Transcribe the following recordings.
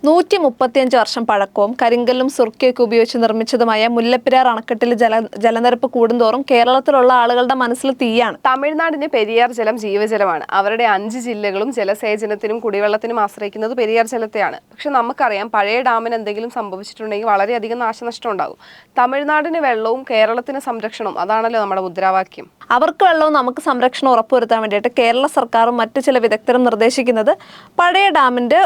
135 വർഷം പഴക്കവും കരിങ്കല്ലും സുർക്കയൊക്കെ ഉപയോഗിച്ച് നിർമ്മിച്ചതുമായ മുല്ലപ്പെരിയാർ അണക്കെട്ടിൽ ജലനിരപ്പ് കൂടുന്തോറും കേരളത്തിലുള്ള ആളുകളുടെ മനസ്സിൽ തീയാണ്. തമിഴ്നാടിന് പെരിയാർ ജലം ജീവജലമാണ്. അവരുടെ 5 ജില്ലകളും ജലസേചനത്തിനും കുടിവെള്ളത്തിനും ആശ്രയിക്കുന്നത് പെരിയാർ ജലത്തെയാണ്. പക്ഷെ നമുക്കറിയാം, പഴയ ഡാമിന് എന്തെങ്കിലും സംഭവിച്ചിട്ടുണ്ടെങ്കിൽ വളരെയധികം നാശനഷ്ടം ഉണ്ടാകും. തമിഴ്നാടിന് വെള്ളവും കേരളത്തിന് സംരക്ഷണവും, അതാണല്ലോ നമ്മുടെ മുദ്രാവാക്യം. അവർക്ക് വെള്ളവും നമുക്ക് സംരക്ഷണം ഉറപ്പുവരുത്താൻ വേണ്ടിയിട്ട് കേരള സർക്കാരും മറ്റു ചില വിദഗ്ധരും നിർദ്ദേശിക്കുന്നത് പഴയ ഡാമിൻ്റെ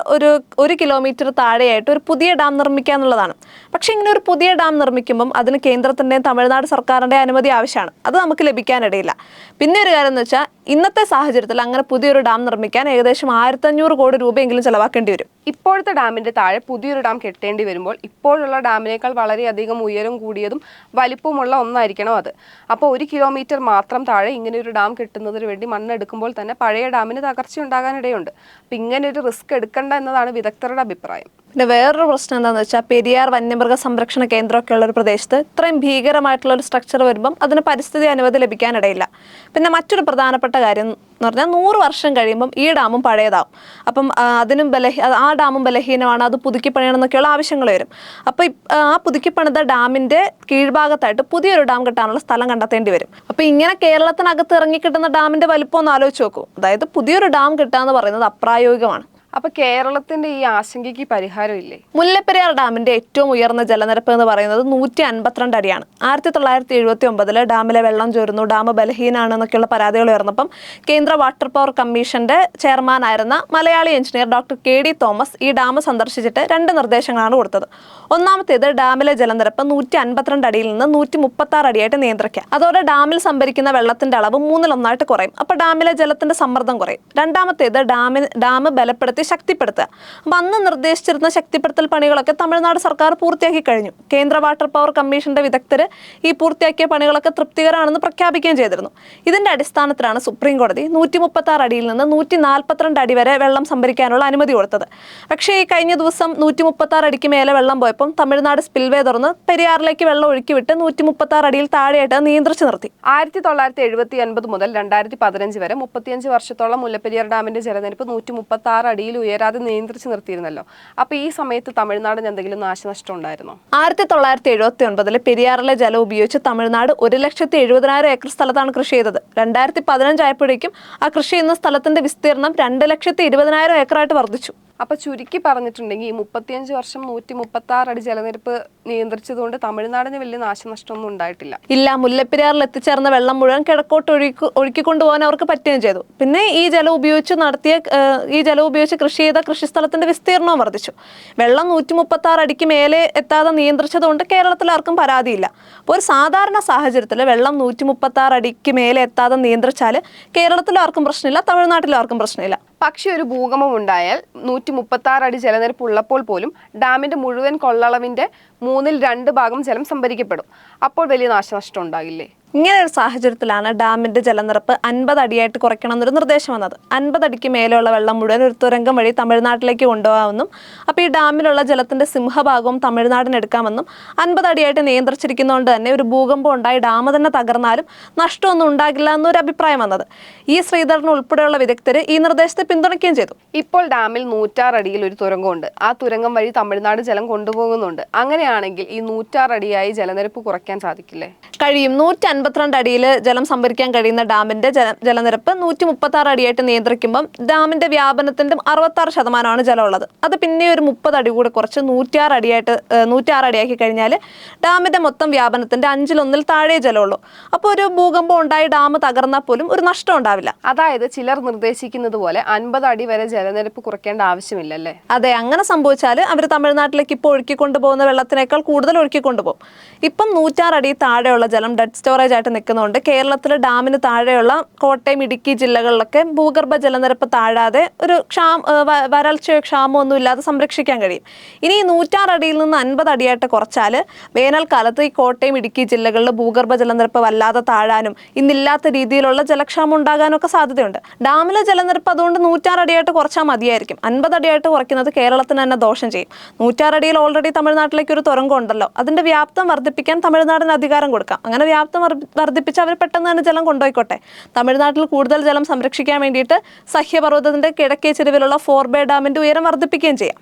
ഒരു കിലോമീറ്റർ താഴെയായിട്ട് ഒരു പുതിയ ഡാം നിർമ്മിക്കുക എന്നുള്ളതാണ്. പക്ഷേ ഇങ്ങനെ ഒരു പുതിയ ഡാം നിർമ്മിക്കുമ്പം അതിന് കേന്ദ്രത്തിൻ്റെയും തമിഴ്നാട് സർക്കാരിൻ്റെ അനുമതി ആവശ്യമാണ്. അത് നമുക്ക് ലഭിക്കാനിടയില്ല. പിന്നെ ഒരു കാര്യം എന്ന് വെച്ചാൽ, ഇന്നത്തെ സാഹചര്യത്തിൽ അങ്ങനെ പുതിയൊരു ഡാം നിർമ്മിക്കാൻ ഏകദേശം 1500 കോടി രൂപയെങ്കിലും ചെലവാക്കേണ്ടി വരും. ഇപ്പോഴത്തെ ഡാമിൻ്റെ താഴെ പുതിയൊരു ഡാം കെട്ടേണ്ടി വരുമ്പോൾ ഇപ്പോഴുള്ള ഡാമിനേക്കാൾ വളരെയധികം ഉയരം കൂടിയതും വലിപ്പമുള്ള ഒന്നായിരിക്കണം അത്. അപ്പോൾ 1 കിലോമീറ്റർ മാത്രം താഴെ ഇങ്ങനെ ഒരു ഡാം കെട്ടുന്നതിന് വേണ്ടി മണ്ണെടുക്കുമ്പോൾ തന്നെ പഴയ ഡാമിന് തകർച്ച ഉണ്ടാകാനിടയുണ്ട്. അപ്പം ഇങ്ങനെ ഒരു റിസ്ക് എടുക്കേണ്ട എന്നതാണ് വിദഗ്ധരുടെ അഭിപ്രായം. പിന്നെ വേറൊരു പ്രശ്നം എന്താണെന്ന് വെച്ചാൽ, പെരിയാർ വന്യമൃഗ സംരക്ഷണ കേന്ദ്രമൊക്കെ ഉള്ള ഒരു പ്രദേശത്ത് ഇത്രയും ഭീകരമായിട്ടുള്ള ഒരു സ്ട്രക്ചർ വരുമ്പം അതിന് പരിസ്ഥിതി അനുമതി ലഭിക്കാനിടയില്ല. പിന്നെ മറ്റൊരു പ്രധാനപ്പെട്ട കാര്യം എന്ന് പറഞ്ഞാൽ, 100 വർഷം കഴിയുമ്പം ഈ ഡാമും പഴയതാവും. അപ്പം ആ ഡാമും ബലഹീനമാണ്, അത് പുതുക്കിപ്പണിയണം എന്നൊക്കെയുള്ള ആവശ്യങ്ങൾ വരും. അപ്പോൾ ആ പുതുക്കിപ്പണിത ഡാമിൻ്റെ കീഴ്ഭാഗത്തായിട്ട് പുതിയൊരു ഡാം കെട്ടാനുള്ള സ്ഥലം കണ്ടെത്തേണ്ടി വരും. അപ്പോൾ ഇങ്ങനെ കേരളത്തിനകത്ത് ഇറങ്ങിക്കിട്ടുന്ന ഡാമിൻ്റെ വലിപ്പം ഒന്ന് ആലോചിച്ച് നോക്കൂ. അതായത് പുതിയൊരു ഡാം കിട്ടുക എന്ന് പറയുന്നത് അപ്രായോഗികമാണ്. അപ്പൊ കേരളത്തിന്റെ ഈ ആശങ്കയ്ക്ക് പരിഹാരം ഇല്ലേ? മുല്ലപ്പെരിയാർ ഡാമിന്റെ ഏറ്റവും ഉയർന്ന ജലനിരപ്പ് എന്ന് പറയുന്നത് 152 അടിയാണ്. 1979 ഡാമിലെ വെള്ളം ചോരുന്നു, ഡാം ബലഹീനാണ് എന്നൊക്കെയുള്ള പരാതികൾ ഉയർന്നപ്പം കേന്ദ്ര വാട്ടർ പവർ കമ്മീഷന്റെ ചെയർമാനായിരുന്ന മലയാളി എഞ്ചിനീയർ ഡോക്ടർ KD തോമസ് ഈ ഡാം സന്ദർശിച്ചിട്ട് 2 നിർദ്ദേശങ്ങളാണ് കൊടുത്തത്. ഒന്നാമത്തേത്, ഡാമിലെ ജലനിരപ്പ് 152 അടിയിൽ നിന്ന് 136 അടിയായിട്ട് നിയന്ത്രിക്കുക. അതോടെ ഡാമിൽ സംഭരിക്കുന്ന വെള്ളത്തിന്റെ അളവ് 1/3 കുറയും. അപ്പോൾ ഡാമിലെ ജലത്തിന്റെ സമ്മർദ്ദം കുറയും. രണ്ടാമത്തേത്, ഡാം ബലപ്പെടുത്തി ശക്തിപ്പെടുത്തുക. അപ്പം അന്ന് നിർദ്ദേശിച്ചിരുന്ന ശക്തിപ്പെടുത്തൽ പണികളൊക്കെ തമിഴ്നാട് സർക്കാർ പൂർത്തിയാക്കി കഴിഞ്ഞു. കേന്ദ്ര വാട്ടർ പവർ കമ്മീഷന്റെ വിദഗ്ധർ ഈ പൂർത്തിയാക്കിയ പണികളൊക്കെ തൃപ്തികരമാണെന്ന് പ്രഖ്യാപിക്കുകയും ചെയ്തിരുന്നു. ഇതിന്റെ അടിസ്ഥാനത്തിലാണ് സുപ്രീം കോടതി 136 അടിയിൽ നിന്ന് 142 അടി വരെ വെള്ളം സംഭരിക്കാനുള്ള അനുമതി കൊടുത്തത്. പക്ഷേ ഈ കഴിഞ്ഞ ദിവസം 136 അടിക്ക് മേലെ വെള്ളം പോയപ്പോൾ തമിഴ്നാട് സ്പിൽവേ തുറന്ന് പെരിയാറിലേക്ക് വെള്ളം ഒഴുക്കി വിട്ട് 136 അടിയിൽ താഴെയായിട്ട് നിയന്ത്രിച്ചു നിർത്തി. 1979 മുതൽ 2015 വരെ 35 വർഷത്തോളം മുല്ലപ്പെരിയാർ ഡാമിന്റെ ജലനിരപ്പ് 136 അടിയിൽ ഉയരാതെ നിയന്ത്രിച്ചു നിർത്തിയിരുന്നല്ലോ. അപ്പൊ ഈ സമയത്ത് തമിഴ്നാടിന് എന്തെങ്കിലും നാശനഷ്ടം ഉണ്ടായിരുന്നോ? 1979 പെരിയാറിലെ ജലം ഉപയോഗിച്ച് തമിഴ്നാട് 1,70,000 ഏക്കർ സ്ഥലത്താണ് കൃഷി ചെയ്തത്. 2015 ആയപ്പോഴേക്കും ആ കൃഷി ചെയ്യുന്ന സ്ഥലത്തിന്റെ വിസ്തീർണം 2,20,000 ഏക്കറായിട്ട് വർദ്ധിച്ചു. അപ്പൊ ചുരുക്കി പറഞ്ഞിട്ടുണ്ടെങ്കിൽ ഈ 35 വർഷം 136 അടി ജലനിരപ്പ് നിയന്ത്രിച്ചതുകൊണ്ട് തമിഴ്നാടിന് വലിയ നാശനഷ്ടമൊന്നും ഉണ്ടായിട്ടില്ല. ഇല്ല, മുല്ലപ്പെരിയാറിൽ എത്തിച്ചേർന്ന വെള്ളം മുഴുവൻ കിഴക്കോട്ട് ഒഴുക്കിക്കൊണ്ടുപോകാൻ അവർക്ക് പറ്റുകയും ചെയ്തു. പിന്നെ ഈ ജലം ഉപയോഗിച്ച് കൃഷി ചെയ്ത കൃഷിസ്ഥലത്തിന്റെ വിസ്തീർണവും വർദ്ധിച്ചു. വെള്ളം 136 അടിക്ക് മേലെ എത്താതെ നിയന്ത്രിച്ചതുകൊണ്ട് കേരളത്തിൽ ആർക്കും പരാതിയില്ല. അപ്പോൾ ഒരു സാധാരണ സാഹചര്യത്തിൽ വെള്ളം 136 അടിക്ക് മേലെ എത്താതെ നിയന്ത്രിച്ചാൽ കേരളത്തിലും ആർക്കും പ്രശ്നമില്ല, തമിഴ്നാട്ടിലും ആർക്കും പ്രശ്നമില്ല. പക്ഷെ ഒരു ഭൂകമ്പം ഉണ്ടായാൽ 136 അടി ജലനിരപ്പ് ഉള്ളപ്പോൾ പോലും ഡാമിന്റെ മുഴുവൻ കൊള്ളളവിന്റെ 2/3 ഭാഗം ജലം സംഭരിക്കപ്പെടും. അപ്പോൾ വലിയ നാശനഷ്ടം ഉണ്ടാകില്ലേ? ഇങ്ങനെ ഒരു സാഹചര്യത്തിലാണ് ഡാമിന്റെ ജലനിരപ്പ് 50 അടിയായിട്ട് കുറയ്ക്കണം എന്നൊരു നിർദ്ദേശം വന്നത്. 50 അടിക്ക് മേലെയുള്ള വെള്ളം മുഴുവൻ ഒരു തുരങ്കം വഴി തമിഴ്നാട്ടിലേക്ക് കൊണ്ടുപോകാമെന്നും അപ്പോൾ ഈ ഡാമിലുള്ള ജലത്തിന്റെ സിംഹഭാഗവും തമിഴ്നാടിന് എടുക്കാമെന്നും 50 അടിയായിട്ട് നിയന്ത്രിച്ചിരിക്കുന്നതുകൊണ്ട് തന്നെ ഒരു ഭൂകമ്പം ഉണ്ടായി ഡാം തന്നെ തകർന്നാലും നഷ്ടമൊന്നും ഉണ്ടാകില്ല എന്നൊരു അഭിപ്രായം വന്നത്. ഈ ശ്രീധരൻ ഉൾപ്പെടെയുള്ള വിദഗ്ധർ ഈ നിർദ്ദേശത്തെ പിന്തുണയ്ക്കുകയും ചെയ്തു. ഇപ്പോൾ ഡാമിൽ 106 അടിയിൽ ഒരു തുരങ്കമുണ്ട്. ആ തുരങ്കം വഴി തമിഴ്നാട് ജലം കൊണ്ടുപോകുന്നുണ്ട്. അങ്ങനെയാണെങ്കിൽ ഈ 106 അടിയായി ജലനിരപ്പ് കുറയ്ക്കാൻ സാധിക്കില്ലേ? കഴിയും. 152 അടിയിൽ ജലം സംഭരിക്കാൻ കഴിയുന്ന ഡാമിന്റെ ജലനിരപ്പ് 136 അടിയായിട്ട് നിയന്ത്രിക്കുമ്പം ഡാമിന്റെ വ്യാപനത്തിന്റെ 66% ജലമുള്ളത്. അത് പിന്നെ ഒരു 30 അടി കൂടെ കുറച്ച് 106 അടിയാക്കി കഴിഞ്ഞാൽ ഡാമിന്റെ മൊത്തം വ്യാപനത്തിന്റെ 1/5 താഴെ ജലമുള്ളൂ. അപ്പോൾ ഒരു ഭൂകമ്പം ഉണ്ടായി ഡാം തകർന്നാൽ പോലും ഒരു നഷ്ടം ഉണ്ടാവില്ല. അതായത് ചിലർ നിർദ്ദേശിക്കുന്നത് പോലെ 50 അടി വരെ ജലനിരപ്പ് കുറയ്ക്കേണ്ട ആവശ്യമില്ലല്ലേ? അതെ, അങ്ങനെ സംഭവിച്ചാൽ അവർ തമിഴ്നാട്ടിലേക്ക് ഇപ്പോൾ ഒഴുക്കിക്കൊണ്ടുപോകുന്ന വെള്ളത്തിനേക്കാൾ കൂടുതൽ ഒഴുക്കിക്കൊണ്ടുപോകും. ഇപ്പം 106 അടി താഴെയുള്ള ജലം ഡെഡ് സ്റ്റോറേജ് ആയിട്ട് നിൽക്കുന്നതുകൊണ്ട് കേരളത്തിലെ ഡാമിന് താഴെയുള്ള കോട്ടയം, ഇടുക്കി ജില്ലകളിലൊക്കെ ഭൂഗർഭ ജലനിരപ്പ് താഴാതെ ഒരു വരൾച്ചയോ ക്ഷാമോ ഒന്നും ഇല്ലാതെ സംരക്ഷിക്കാൻ കഴിയും. ഇനി 106 അടിയിൽ നിന്ന് 50 അടിയായിട്ട് കുറച്ചാൽ വേനൽക്കാലത്ത് ഈ കോട്ടയം, ഇടുക്കി ജില്ലകളിൽ ഭൂഗർഭ ജലനിരപ്പ് വല്ലാതെ താഴാനും ഇന്നില്ലാത്ത രീതിയിലുള്ള ജലക്ഷാമം ഉണ്ടാകാനും ഒക്കെ സാധ്യതയുണ്ട്. ഡാമിലെ ജലനിരപ്പ് അതുകൊണ്ട് 106 അടിയായിട്ട് കുറച്ചാൽ മതിയായിരിക്കും. 50 അടിയായിട്ട് കുറയ്ക്കുന്നത് കേരളത്തിന് തന്നെ ദോഷം ചെയ്യും. 106 അടിയിൽ ഓൾറെഡി തമിഴ്നാട്ടിലേക്ക് ഒരു തുരങ്കം ഉണ്ടല്ലോ, അതിന്റെ വ്യാപ്തം വർദ്ധിപ്പിക്കാൻ തമിഴ്നാടിന് അധികാരം കൊടുക്കാം. അങ്ങനെ വ്യാപ്തം വർദ്ധിപ്പിച്ച് അവർ പെട്ടെന്ന് തന്നെ ജലം കൊണ്ടുപോയിക്കോട്ടെ. തമിഴ്നാട്ടിൽ കൂടുതൽ ജലം സംരക്ഷിക്കാൻ വേണ്ടിയിട്ട് സഹ്യപർവ്വതത്തിന്റെ കിഴക്കേ ചെരുവിലുള്ള 4 ബേ ഡാമിന്റെ ഉയരം വർദ്ധിപ്പിക്കുകയും ചെയ്യാം.